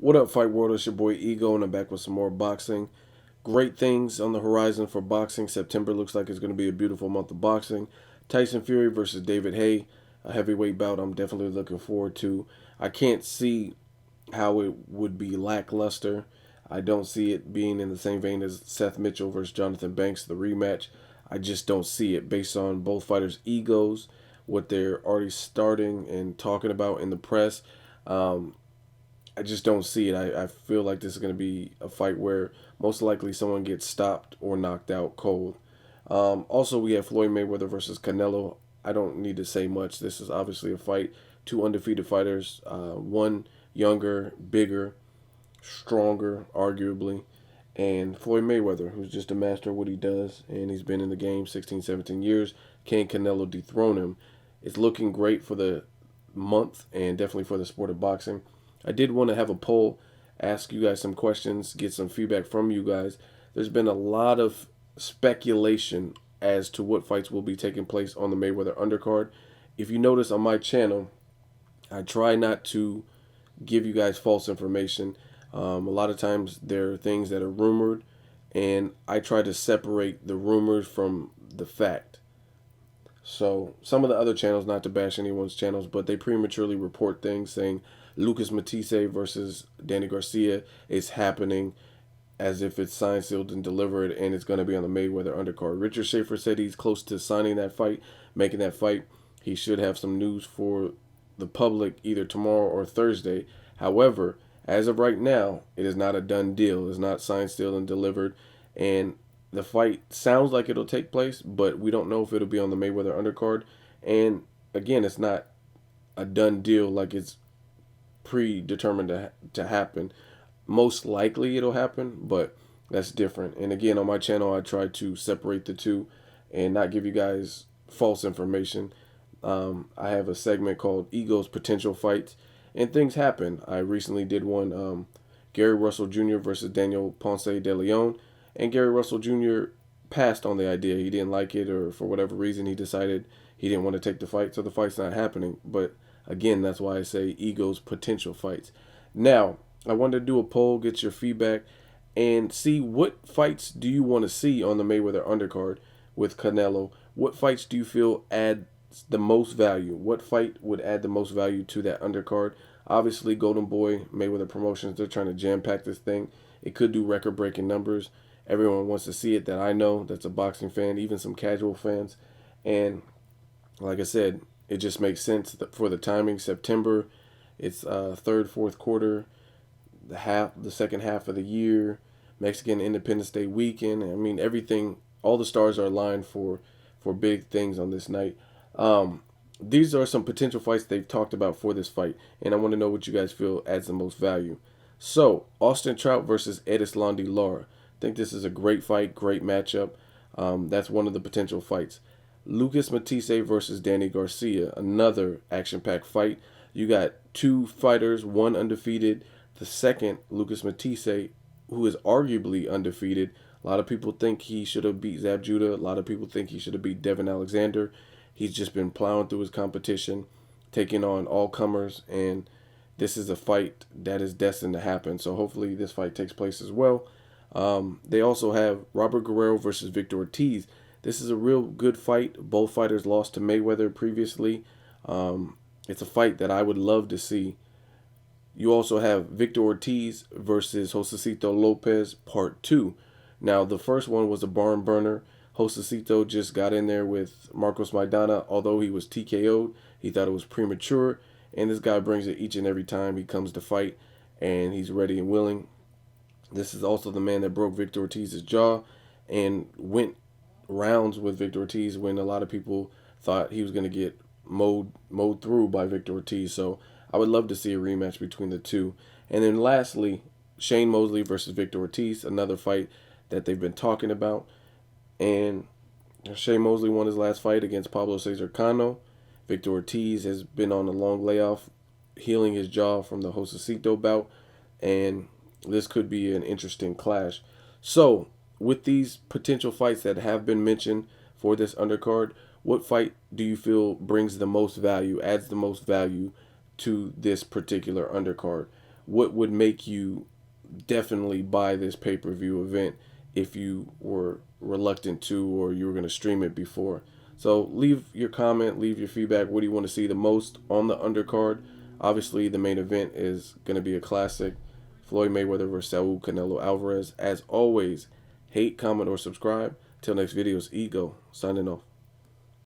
What up, Fight World? It's your boy Ego, and I'm back with some more boxing. Great things on the horizon for boxing. September looks like it's going to be a beautiful month of boxing. Tyson Fury versus David Haye, a heavyweight bout I'm definitely looking forward to. I can't see how it would be lackluster. I don't see it being in the same vein as Seth Mitchell versus Jonathan Banks, the rematch. I just don't see it based on both fighters' egos, what they're already starting and talking about in the press. Um, I just don't see it. I feel like this is going to be a fight where most likely someone gets stopped or knocked out cold. Also, we have Floyd Mayweather versus Canelo. I don't need to say much. This is obviously a fight. Two undefeated fighters. One younger, bigger, stronger, arguably. And Floyd Mayweather, who's just a master of what he does. And he's been in the game 16, 17 years. Can Canelo dethrone him? It's looking great for the month and definitely for the sport of boxing. I did want to have a poll, ask you guys some questions, get some feedback from you guys. There's been a lot of speculation as to what fights will be taking place on the Mayweather undercard. If you notice on my channel, I try not to give you guys false information. A lot of times there are things that are rumored, and I try to separate the rumors from the fact. So some of the other channels, not to bash anyone's channels, but they prematurely report things saying Lucas Matisse versus Danny Garcia is happening as if it's signed, sealed, and delivered, and it's going to be on the Mayweather undercard. Richard Schaefer said he's close to signing that fight, making that fight. He should have some news for the public either tomorrow or Thursday. However, as of right now, it is not a done deal. It's not signed, sealed, and delivered, and the fight sounds like it'll take place, but we don't know if it'll be on the Mayweather undercard. And again, it's not a done deal like it's predetermined to happen. Most likely it'll happen, but that's different. And again, on my channel, I try to separate the two and not give you guys false information. I have a segment called Ego's Potential Fights, and things happen. I recently did one, Gary Russell Jr. versus Daniel Ponce de Leon, and Gary Russell Jr. passed on the idea. He didn't like it, or for whatever reason, he decided he didn't want to take the fight, so the fight's not happening. But again, that's why I say Ego's Potential Fights. Now, I wanted to do a poll, get your feedback, and see what fights do you want to see on the Mayweather undercard with Canelo. What fights do you feel add the most value? What fight would add the most value to that undercard? Obviously, Golden Boy, Mayweather Promotions, they're trying to jam pack this thing. It could do record breaking numbers. Everyone wants to see it that I know that's a boxing fan, even some casual fans. And like I said, it just makes sense for the timing. September, it's third, fourth quarter, the second half of the year, Mexican Independence Day weekend. I mean, everything, all the stars are aligned for big things on this night. These are some potential fights they've talked about for this fight, and I want to know what you guys feel adds the most value. So, Austin Trout versus Edislandi Lara. I think this is a great fight, great matchup. That's one of the potential fights. Lucas Matisse versus Danny Garcia, another action-packed fight. You got two fighters, one undefeated. The second, Lucas Matisse, who is arguably undefeated. A lot of people think he should have beat Zab Judah. A lot of people think he should have beat Devin Alexander. He's just been plowing through his competition, taking on all comers, and this is a fight that is destined to happen. So hopefully this fight takes place as well. They also have Robert Guerrero versus Victor Ortiz. This is a real good fight. Both fighters lost to Mayweather previously. It's a fight that I would love to see. You also have Victor Ortiz versus Josecito Lopez Part 2. Now, the first one was a barn burner. Josecito just got in there with Marcos Maidana. Although he was TKO'd, he thought it was premature. And this guy brings it each and every time he comes to fight, and he's ready and willing. This is also the man that broke Victor Ortiz's jaw and went rounds with Victor Ortiz when a lot of people thought he was going to get mowed through by Victor Ortiz. So I would love to see a rematch between the two. And then lastly, Shane Mosley versus Victor Ortiz, another fight that they've been talking about. And Shane Mosley won his last fight against Pablo Cesar Cano. Victor Ortiz has been on a long layoff, healing his jaw from the Josecito bout, and this could be an interesting clash. So, with these potential fights that have been mentioned for this undercard, what fight do you feel brings the most value, adds the most value to this particular undercard? what would make you definitely buy this pay-per-view event if you were reluctant to, or you were going to stream it before. So leave your comment, leave your feedback. What do you want to see the most on the undercard? Obviously, the main event is going to be a classic. Floyd Mayweather versus Saul Canelo Alvarez. As always, hate, comment, or subscribe. Till next video, it's Ego signing off.